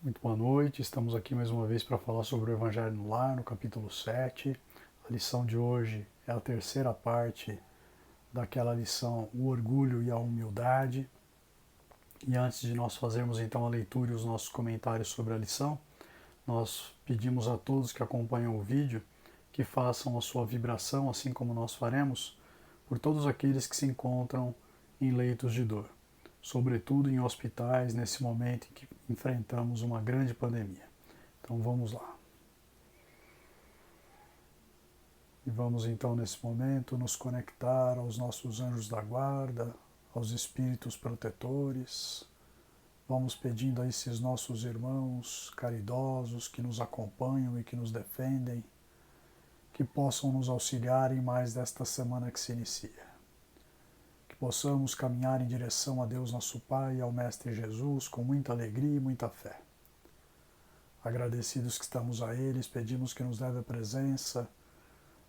Muito boa noite, estamos aqui mais uma vez para falar sobre o Evangelho no Lar, no capítulo 7. A lição de hoje é a terceira parte daquela lição, o orgulho e a humildade. E antes de nós fazermos então a leitura e os nossos comentários sobre a lição, nós pedimos a todos que acompanham o vídeo que façam a sua vibração, assim como nós faremos, por todos aqueles que se encontram em leitos de dor, sobretudo em hospitais, nesse momento em que enfrentamos uma grande pandemia. Então vamos lá. E vamos então nesse momento nos conectar aos nossos anjos da guarda, aos espíritos protetores. Vamos pedindo a esses nossos irmãos caridosos que nos acompanham e que nos defendem, que possam nos auxiliar em mais desta semana que se inicia. Que possamos caminhar em direção a Deus nosso Pai e ao Mestre Jesus com muita alegria e muita fé. Agradecidos que estamos a eles, pedimos que nos leve a presença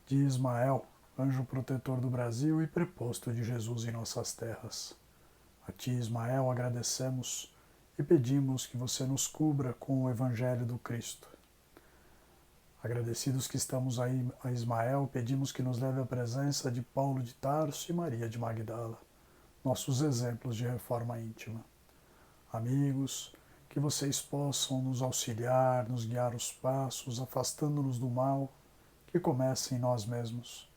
de Ismael, anjo protetor do Brasil e preposto de Jesus em nossas terras. A ti, Ismael, agradecemos e pedimos que você nos cubra com o Evangelho do Cristo. Agradecidos que estamos aí a Ismael, pedimos que nos leve à presença de Paulo de Tarso e Maria de Magdala, nossos exemplos de reforma íntima. Amigos, que vocês possam nos auxiliar, nos guiar os passos, afastando-nos do mal que começa em nós mesmos,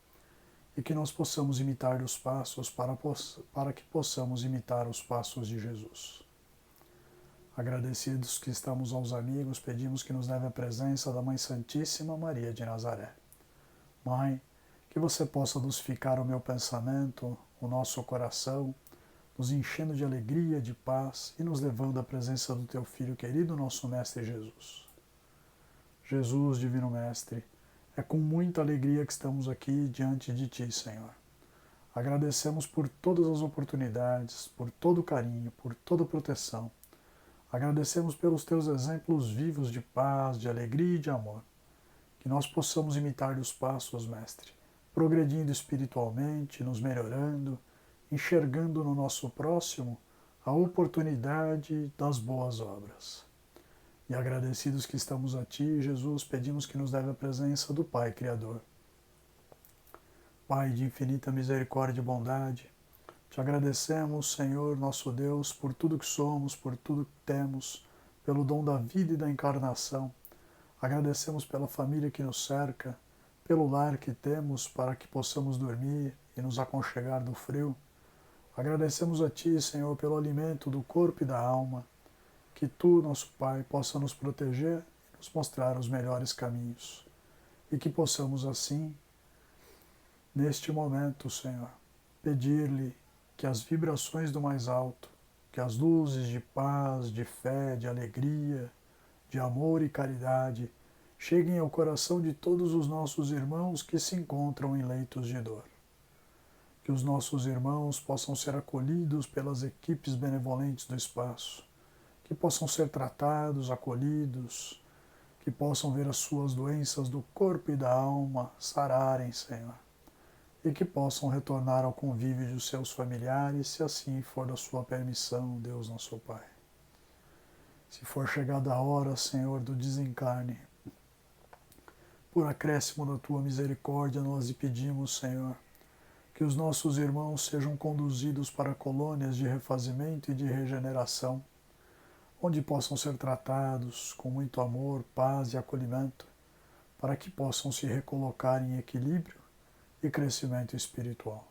e que nós possamos imitar os passos para que possamos imitar os passos de Jesus. Agradecidos que estamos aos amigos, pedimos que nos leve à presença da Mãe Santíssima Maria de Nazaré. Mãe, que você possa dulcificar o meu pensamento, o nosso coração, nos enchendo de alegria, de paz e nos levando à presença do Teu Filho querido, nosso Mestre Jesus. Jesus, Divino Mestre, é com muita alegria que estamos aqui diante de Ti, Senhor. Agradecemos por todas as oportunidades, por todo o carinho, por toda a proteção. Agradecemos pelos Teus exemplos vivos de paz, de alegria e de amor. Que nós possamos imitar os passos, Mestre, progredindo espiritualmente, nos melhorando, enxergando no nosso próximo a oportunidade das boas obras. E agradecidos que estamos a Ti, Jesus, pedimos que nos leve a presença do Pai Criador. Pai de infinita misericórdia e bondade, Te agradecemos, Senhor, nosso Deus, por tudo que somos, por tudo que temos, pelo dom da vida e da encarnação. Agradecemos pela família que nos cerca, pelo lar que temos para que possamos dormir e nos aconchegar do frio. Agradecemos a Ti, Senhor, pelo alimento do corpo e da alma. Que Tu, nosso Pai, possa nos proteger e nos mostrar os melhores caminhos. E que possamos assim, neste momento, Senhor, pedir-lhe que as vibrações do mais alto, que as luzes de paz, de fé, de alegria, de amor e caridade cheguem ao coração de todos os nossos irmãos que se encontram em leitos de dor. Que os nossos irmãos possam ser acolhidos pelas equipes benevolentes do espaço, que possam ser tratados, acolhidos, que possam ver as suas doenças do corpo e da alma sararem, Senhor, e que possam retornar ao convívio de seus familiares, se assim for da sua permissão, Deus nosso Pai. Se for chegada a hora, Senhor, do desencarne, por acréscimo da Tua misericórdia, nós lhe pedimos, Senhor, que os nossos irmãos sejam conduzidos para colônias de refazimento e de regeneração, onde possam ser tratados com muito amor, paz e acolhimento, para que possam se recolocar em equilíbrio e crescimento espiritual.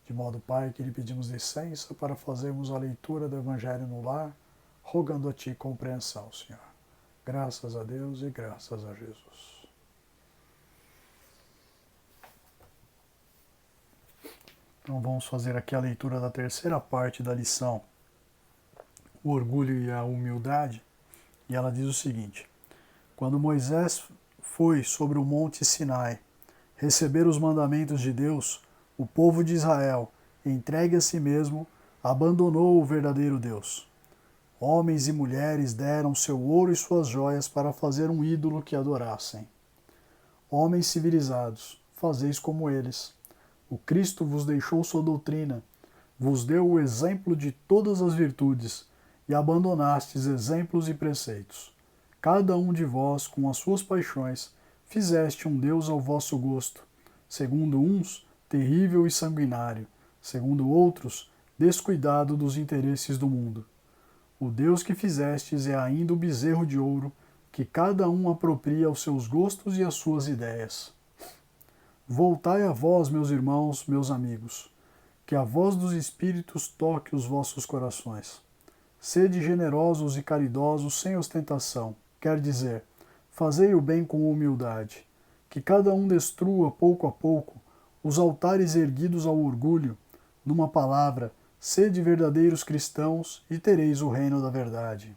De modo, Pai, que lhe pedimos licença para fazermos a leitura do Evangelho no lar, rogando a Ti compreensão, Senhor. Graças a Deus e graças a Jesus. Então vamos fazer aqui a leitura da terceira parte da lição, o orgulho e a humildade, e ela diz o seguinte: quando Moisés foi sobre o monte Sinai receber os mandamentos de Deus, o povo de Israel, entregue a si mesmo, abandonou o verdadeiro Deus. Homens e mulheres deram seu ouro e suas joias para fazer um ídolo que adorassem. Homens civilizados, fazeis como eles. O Cristo vos deixou sua doutrina, vos deu o exemplo de todas as virtudes, e abandonastes exemplos e preceitos. Cada um de vós, com as suas paixões, fizeste um Deus ao vosso gosto, segundo uns, terrível e sanguinário, segundo outros, descuidado dos interesses do mundo. O Deus que fizestes é ainda o bezerro de ouro, que cada um apropria aos seus gostos e às suas ideias. Voltai a vós, meus irmãos, meus amigos, que a voz dos Espíritos toque os vossos corações. Sede generosos e caridosos sem ostentação, quer dizer, fazei o bem com humildade, que cada um destrua pouco a pouco os altares erguidos ao orgulho, numa palavra, sede verdadeiros cristãos e tereis o reino da verdade.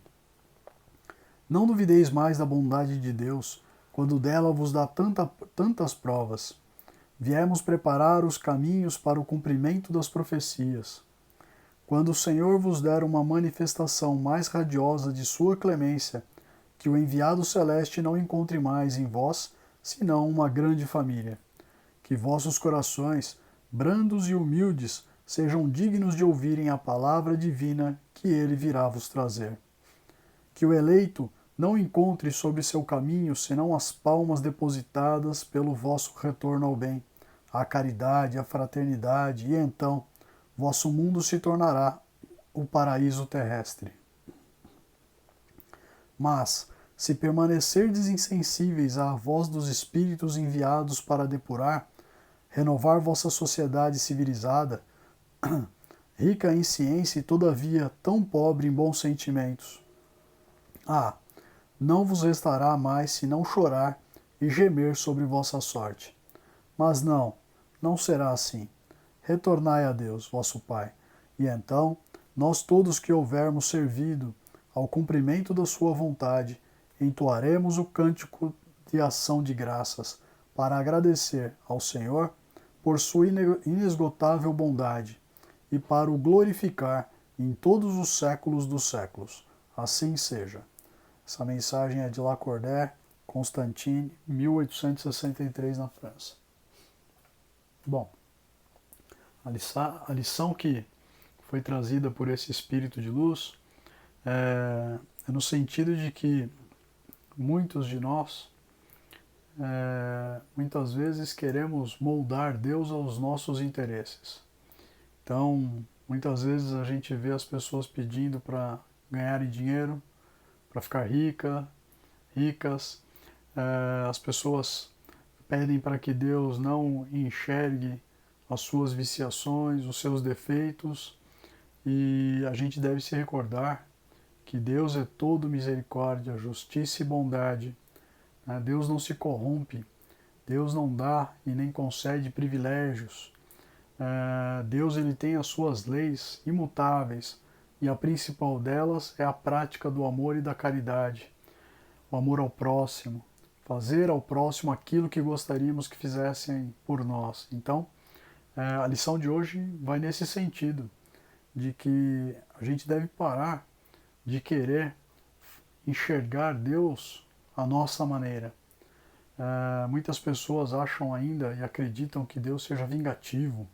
Não duvideis mais da bondade de Deus, quando dela vos dá tantas provas. Viemos preparar os caminhos para o cumprimento das profecias. Quando o Senhor vos der uma manifestação mais radiosa de sua clemência, que o enviado celeste não encontre mais em vós, senão uma grande família. Que vossos corações, brandos e humildes, sejam dignos de ouvirem a palavra divina que ele virá vos trazer. Que o eleito não encontre sobre seu caminho senão as palmas depositadas pelo vosso retorno ao bem, à caridade, à fraternidade, e então vosso mundo se tornará o paraíso terrestre. Mas, se permanecerdes insensíveis à voz dos espíritos enviados para depurar, renovar vossa sociedade civilizada, rica em ciência e todavia tão pobre em bons sentimentos, não vos restará mais senão chorar e gemer sobre vossa sorte. Mas não será assim. Retornai a Deus, vosso Pai, e então nós todos que houvermos servido ao cumprimento da sua vontade, entoaremos o cântico de ação de graças para agradecer ao Senhor por sua inesgotável bondade e para o glorificar em todos os séculos dos séculos. Assim seja. Essa mensagem é de Lacordaire, Constantine, 1863, na França. Bom, a lição que foi trazida por esse espírito de luz é no sentido de que muitos de nós muitas vezes queremos moldar Deus aos nossos interesses. Então, muitas vezes a gente vê as pessoas pedindo para ganharem dinheiro, para ficar ricas. As pessoas pedem para que Deus não enxergue as suas viciações, os seus defeitos, e a gente deve se recordar que Deus é todo misericórdia, justiça e bondade. Deus não se corrompe, Deus não dá e nem concede privilégios. Deus ele tem as suas leis imutáveis, e a principal delas é a prática do amor e da caridade, o amor ao próximo, fazer ao próximo aquilo que gostaríamos que fizessem por nós. Então, a lição de hoje vai nesse sentido, de que a gente deve parar de querer enxergar Deus à nossa maneira. Muitas pessoas acham ainda e acreditam que Deus seja vingativo,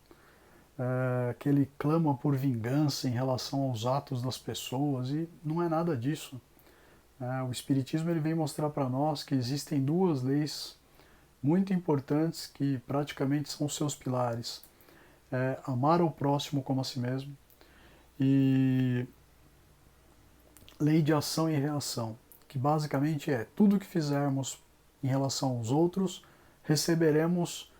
que ele clama por vingança em relação aos atos das pessoas, e não é nada disso. O Espiritismo ele vem mostrar para nós que existem duas leis muito importantes que praticamente são seus pilares. Amar ao próximo como a si mesmo e lei de ação e reação, que basicamente é tudo que fizermos em relação aos outros, receberemos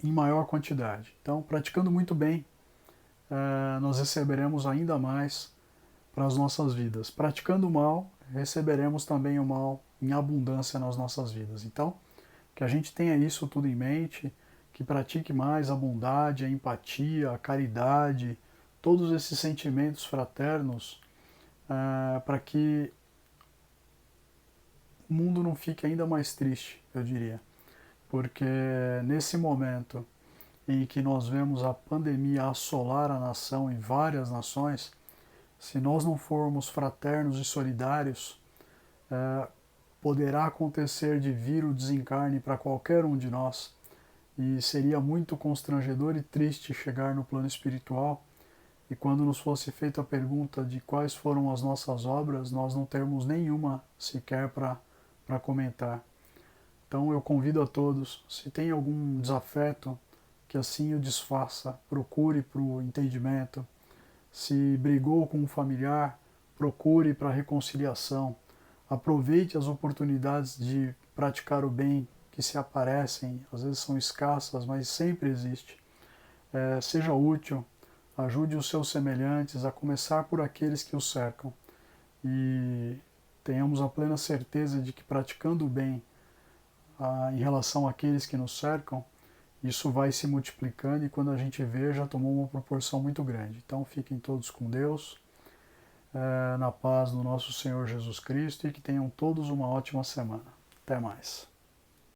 em maior quantidade. Então, praticando muito bem, nós receberemos ainda mais para as nossas vidas. Praticando o mal, receberemos também o mal em abundância nas nossas vidas. Então, que a gente tenha isso tudo em mente, que pratique mais a bondade, a empatia, a caridade, todos esses sentimentos fraternos, para que o mundo não fique ainda mais triste, eu diria. Porque nesse momento em que nós vemos a pandemia assolar a nação em várias nações, se nós não formos fraternos e solidários, poderá acontecer de vir o desencarne para qualquer um de nós, e seria muito constrangedor e triste chegar no plano espiritual e quando nos fosse feita a pergunta de quais foram as nossas obras, nós não termos nenhuma sequer para comentar. Então eu convido a todos, se tem algum desafeto, que assim o desfaça, procure para o entendimento. Se brigou com um familiar, procure para a reconciliação. Aproveite as oportunidades de praticar o bem que se aparecem, às vezes são escassas, mas sempre existe. Seja útil, ajude os seus semelhantes, a começar por aqueles que o cercam. E tenhamos a plena certeza de que praticando o bem em relação àqueles que nos cercam, isso vai se multiplicando e quando a gente vê já tomou uma proporção muito grande. Então fiquem todos com Deus, na paz do nosso Senhor Jesus Cristo e que tenham todos uma ótima semana. Até mais.